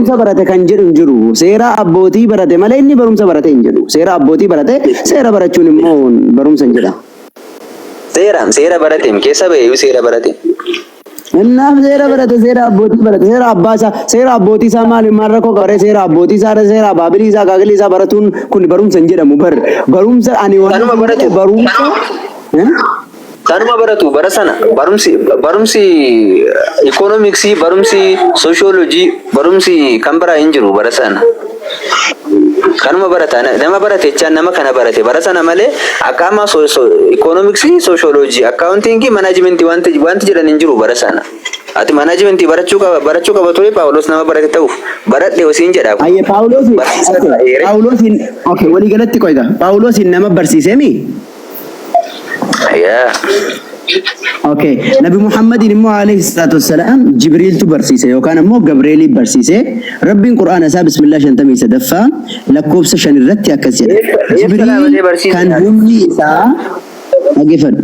barumsa barate kan jedhu hin jiru. Seera abbootii barate malee inni barumsa barate hin jedhu. Seera abbootii barate, seera barachuun immoo barumsa hin jedha. Seera barate keessa ba'ee seera barate. Innaaf seera barate, seera abbootii barate, seera abbootii isaa maal rakkoo qabare, seera abbootii isaa, seera baabilii isaa, gaagilii isaa baratuun kun barumsa hin jedhamu. Barumsa ani waan barumsa. Kanuma baratu barasana barumsi economics barumsi sociology barumsi kambara injiru barasana kanuma barata nama barate chan nama kana barate barasana male akama economics sociology accounting management wanti jiran injiru barasana ati management barachu ka batore Paulos nama barate tauf baradde osin jedha ayye Paulos okay wali galatti koiga Paulos nama barsise mi yeah. Okay. Nabi Muhammad عليه الصلاة والسلام جبريل تبرسيسه وكان مو جبريل برسيسه رب القرآن سا بسم الله شنتمي سدفا لكوبس شن الرتي أكسر جبريل كان همني إساء أجفن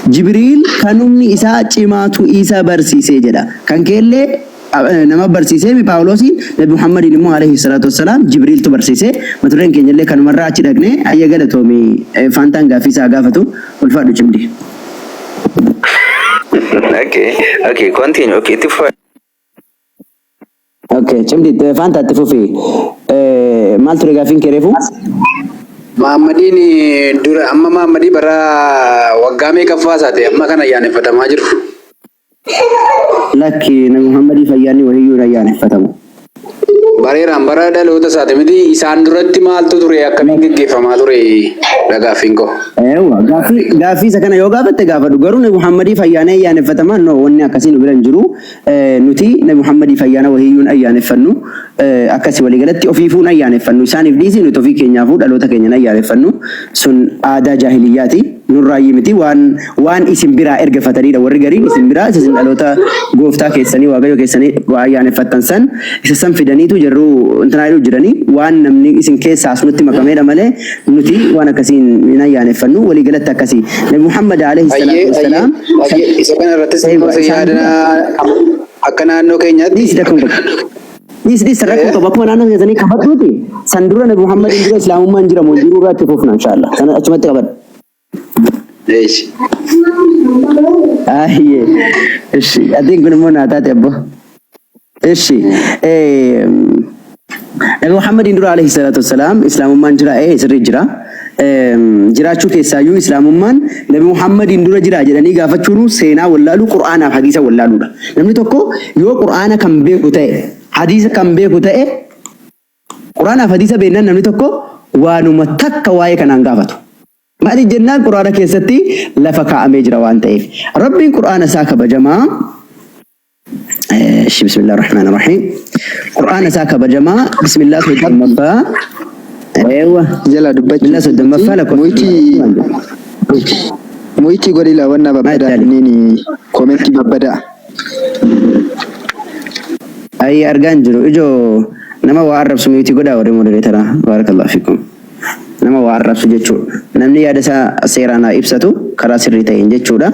جبريل كان همني إساء جماعة إساء برسيسه جدا كان كله nama barsiise mi Paawulosi Nabi Muhammad ilmu alayhi salatu wassalam Jibril tu barsiise maturen keenya illee kan marraa achi dhagne ayya galatoomi fantaan gaafisa gaafatu ulfaadhu cimdi. Okay continue okay cimdi fanta tifufi maal ture gaafin kereefu Muhammadin dura amma Muhammadi bara waggaa meeqa faasaate amma kana yaaneffatamaa jiru. Laki Nabi Muhammad fayyani wahiyyu rayyan fatamu bareeraan bara dhaloota isaati miti isaan duratti maaltu ture akkamiin geggeeffamaa ture dhagaafin ko eewa gaafii isa kana yoo gaafatte gaafadhu garuu Nabi Muhammad fayyana ayyaaneffataman no wanni akkasiin biran jiru nuti Nabi Muhammad fayyana wahiyyuun ayyaaneffannu akkasi walii galatti ofiifuun ayyaaneffannu isaaniif dhiisii nuti ofii keenyaafuu dhaloota keenyan ayyaaneffannu sun aadaa jaahiliyyaati nurraayi miti waan isin biraa ergafataniidha warri gariin isin biraa isin dhaloota gooftaa keessanii waaqayyo keessanii ayyaaneffattan san isa san fidaniitu jirru intanaayidhu jiranii waan namni isin keessaa nutti makameedha malee nuti waan akkasiin hin ayyaaneffannu walii galatti akkasii Nabi Muhammad alayhi salaatu wassalaam isa kana irratti yaadana akka naannoo keenyaatti This rakko to bakuma naannoo keessanii qabatuuti san dura Nabi Muhammad dura islaamummaan jira moo jiru irratti fufna inshallah sana achumatti qabadhu. Eish. Ayye. Eshi, adin kun mo natate abbo. Eshi. Nabi Muhammad dura alayhi salatu wassalam islaamummaan jira sirri jira. Jiraachuu keessaayyuu islaamummaan Nabi Muhammad dura jira jedhanii gaafachuun seenaa wallaalu Qur'aanaaf hadiisa wallaaluudha. Namni tokko yoo Qur'aana kan beeku ta'e hadiisa kan beeku ta'e Qur'aanaaf hadiisa beeknan namni tokko waanuma takka waa'ee kanaan gaafatu. Maali jennaan Qur'aana keessatti lafa kaa'amee jira waan ta'eef Rabbiin Qur'aana isaa kabajamaa bismillahir rahmanir rahim Qur'aana isaa kabajamaa bismillah soddommaffaa eewa jala dubbachuu soddommaffaa lakkoo muitii godila wanna babbada nini komenti babbada ay argaan jiru ijo nama waa arrabsu muitii godaa warri modereetara barakallahu fikum nama waa arrabsu jechuudha namni yaada isaa seeraan ibsatu karaa sirrii ta'een jechuudha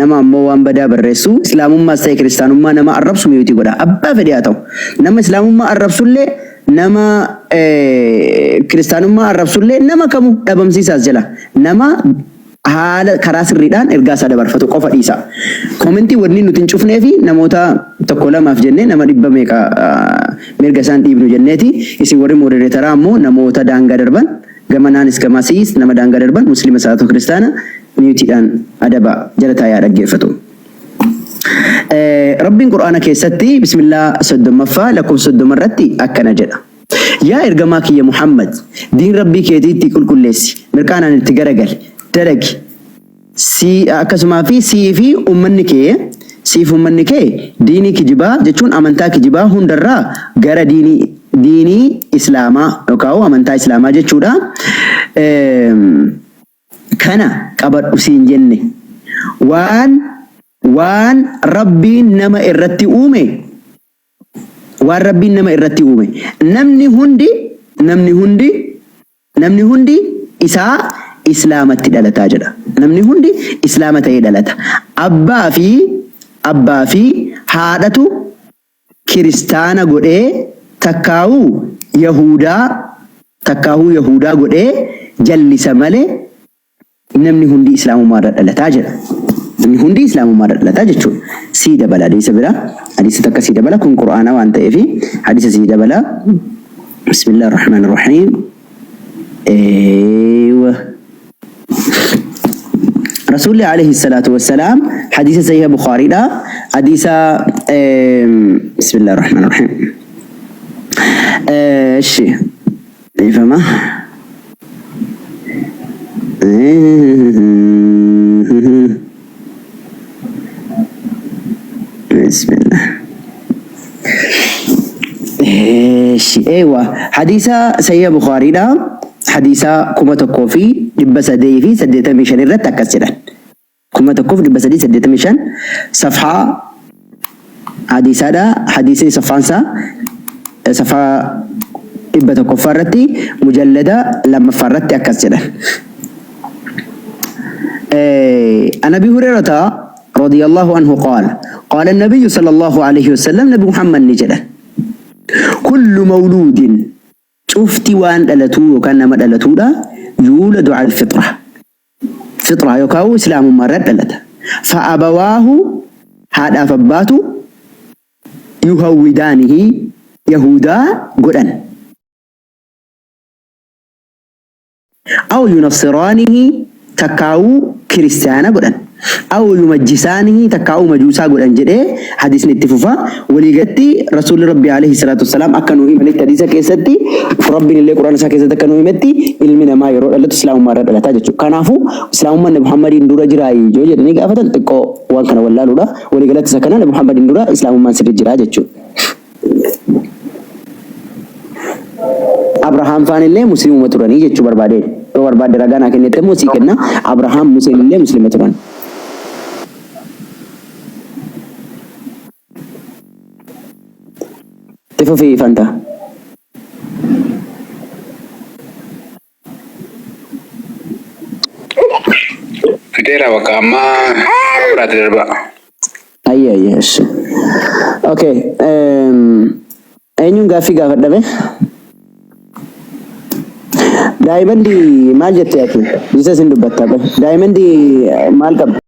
nama ammoo waan badaa barreessu islaamummaa ta'e kiristaanummaa nama arrabsu muitii godaa abbaa fedhe haa ta'u nama islaamummaa arrabsullee nama kiristaanummaa arrabsullee nama kamu dhabamsiisaas jala nama haala karaa sirriidhaan ergaa isaa dabarfatu qofa dhiisa. Komentii wanni nuti hin cufnee fi namoota tokko lamaaf jennee nama dhibba meeqa mirga isaan dhiibnu jenneeti isin warri modereetaraa ammoo namoota daangaa darban gamanaanis gamasiis nama daangaa darban muslima isaatu kiristaana miyutiidhaan adaba jala taa'ee dhaggeeffatu. Rabbiin Qur'aana keessatti bismillah soddommaffaa lakkoofsa soddoma irratti akkana jedha. Yaa ergamaa kiyya Muhammad diin rabbii keetiitti qulqulleessi mirqaanaan itti garagali daragi si akkasumaa fi fi ummanni kee diinii kijibaa jechuun amantaa kijibaa hundarraa gara diinii islaamaa yookaan amantaa islaamaa jechuudha. Kana qabadhu siin jenne waan rabbiin nama irratti uume namni hundi isaa islaamatti dhalataa jedha. Namni hundi islaama ta'ee dhalata. Abbaa fi haadhatu kiristaana godhee takkaa'uu Yahudaa godhee jallisa malee namni hundi islaamummaadhaan dhalataa jedha. Namni hundi islaamummaadhaan dhalataa jechuudha. Sii dabala hadiisa bira. Hadiisa takka sii dabala kun Qur'aana waan ta'eef hadiisa sii dabala. Bismillahir Rahmanir Rahim. رسول الله عليه الصلاة والسلام حديث صحيح بخاري دا حديث بسم الله الرحمن الرحيم شيء فما بسم الله ايوه حديث سيد بخاري دا حديث كما تكوفي دبس دي في سديت ميشن الرت كسرن كما تكوف دبس دي سديت ميشن صفحه حديث هذا حديث صفحه دبت كفرتي مجلده لما فرت كسرن عن ابي هريره رضي الله عنه قال النبي صلى الله عليه وسلم نبي محمد نجده كل مولود شفتي وان دلتو وكان ما دلتو دا يولد على الفطرة فطرة يكاو إسلام مرد دلتا فأبواه هذا فباتو يهودانه يهودا قرآن أو ينصرانه تكاو كريستيانا قرآن أو يمجسانه تكاو مجوسا قرآن جده حديث نتفوفا وليغتي رسول ربي عليه الصلاة والسلام أكنو إيمانيت حديثة كيستي ربي نلي قرآن ساكيستي أكنو إيمتي إلمنا ما يرو ألا تسلام مارد ألا تاجتشو كانافو إسلام من محمد اندورا جرائي جو جدني قافتا تقو وان كان والله لولا وليغلت ساكنا محمد اندورا إسلام من سر جرائي جتشو أبراهام فان اللي مسلم متراني جتشو بربادين برباد رغانا كنت موسي كنا أبراهام مسلم اللي مسلم متران تفوفي فانتا Fidera wakama berarti derba. Iya yes. Okay. Eenyuun gaaffii gaafadhame? Daa'imman maal jettee ati? Bisa sin dubbatta. Daa'imman maal qabdi?